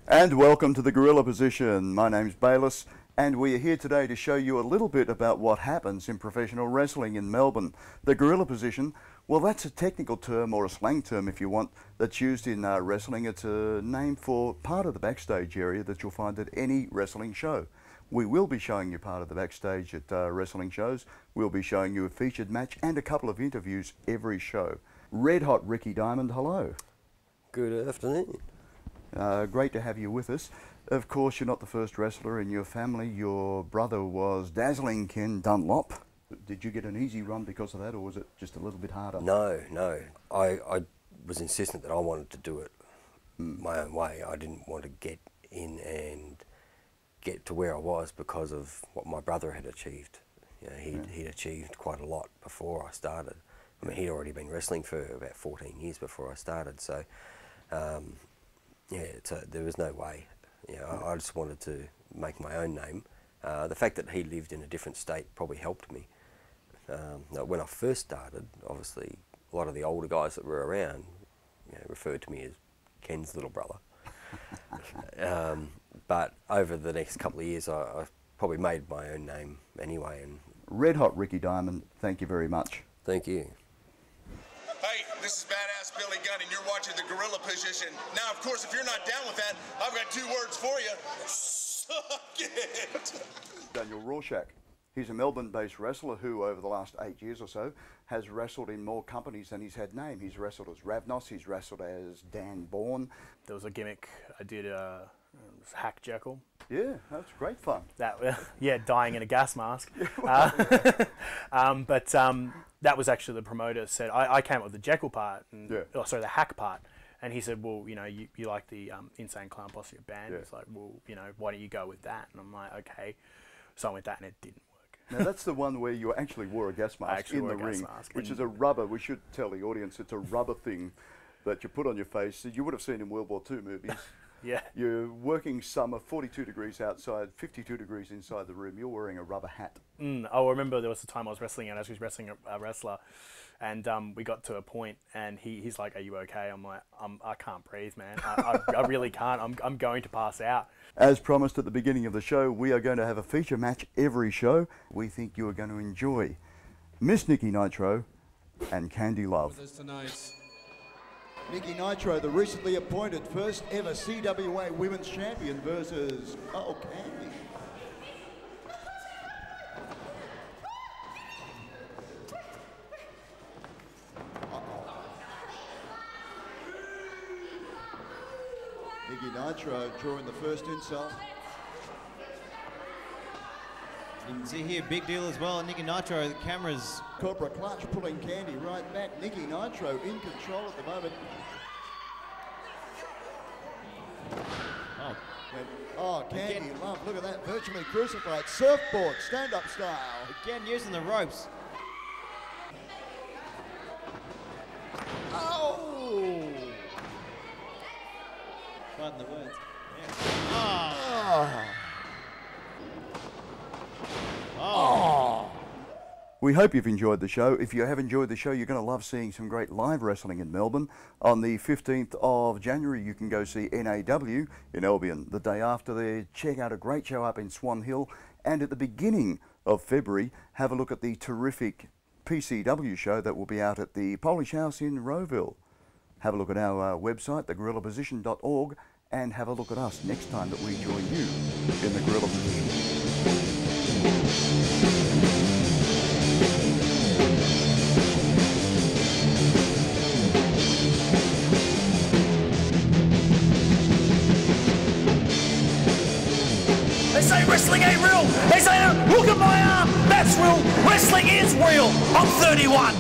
And welcome to the Gorilla Position. My name's Bayless, and we are here today to show you a little bit about what happens in professional wrestling in Melbourne. The Gorilla Position, well, that's a technical term, or a slang term if you want, that's used in wrestling. It's a name for part of the backstage area that you'll find at any wrestling show. We will be showing you part of the backstage at wrestling shows. We'll be showing you a featured match and a couple of interviews every show. Red Hot Ricky Diamond, hello. Good afternoon. Great to have you with us. Of course, you're not the first wrestler in your family. Your brother was Dazzling Ken Dunlop. Did you get an easy run because of that, or was it just a little bit harder? No. I was insistent that I wanted to do it my own way. I didn't want to get in and get to where I was because of what my brother had achieved. You know, he'd achieved quite a lot before I started. I mean, he'd already been wrestling for about 14 years before I started, so there was no way. You know, I just wanted to make my own name. The fact that he lived in a different state probably helped me. When I first started, obviously, a lot of the older guys that were around, you know, referred to me as Ken's little brother. But over the next couple of years, I probably made my own name anyway. And Red Hot Ricky Diamond, thank you very much. Thank you. Hey, this is Badass Billy Gunn, and you're watching the Gorilla Position. Now, of course, if you're not down with that, I've got two words for you. Suck it! Daniel Rorschach. He's a Melbourne-based wrestler who, over the last 8 years or so, has wrestled in more companies than he's had name. He's wrestled as Ravnos, he's wrestled as Dan Bourne. There was a gimmick I did, Hack Jekyll. Yeah, that's great fun. Dying in a gas mask. That was actually the promoter said, I came up with the Jekyll part, and, the Hack part. And he said, well, you know, you like the Insane Clown Posse band. Yeah. It's like, well, you know, why don't you go with that? And I'm like, okay. So I went with that, and it didn't work. Now, that's the one where you actually wore a gas mask in the ring, which is a rubber, we should tell the audience, it's a rubber thing that you put on your face. You would have seen in World War II movies. Yeah. You're working summer, 42 degrees outside, 52 degrees inside the room. You're wearing a rubber hat. I remember there was a time I was wrestling, and I was wrestling a wrestler, and we got to a point, and he's like, "Are you okay?" I'm like, "I can't breathe, man. I really can't. I'm going to pass out." As promised at the beginning of the show, we are going to have a feature match every show. We think you are going to enjoy Miss Niki Nitro and Kandi Love. With us tonight. Niki Nitro, the recently appointed first ever CWA Women's Champion versus, Kandi. Niki Nitro drawing the first insult. You can see here, big deal as well. Niki Nitro, the camera's... Cobra clutch pulling Kandi right back. Niki Nitro in control at the moment. Kandi Love, look at that, virtually crucified. Surfboard, stand-up style. Again, using the ropes. Oh! Pardon the words. Yeah. We hope you've enjoyed the show. If you have enjoyed the show, you're going to love seeing some great live wrestling in Melbourne. On the 15th of January, you can go see NAW in Albion. The day after there, check out a great show up in Swan Hill. And at the beginning of February, have a look at the terrific PCW show that will be out at the Polish House in Rowville. Have a look at our website, thegorillaposition.org, and have a look at us next time that we join you in the Gorilla Position. They say wrestling ain't real. They say, look at my arm. That's real. Wrestling is real. I'm 31.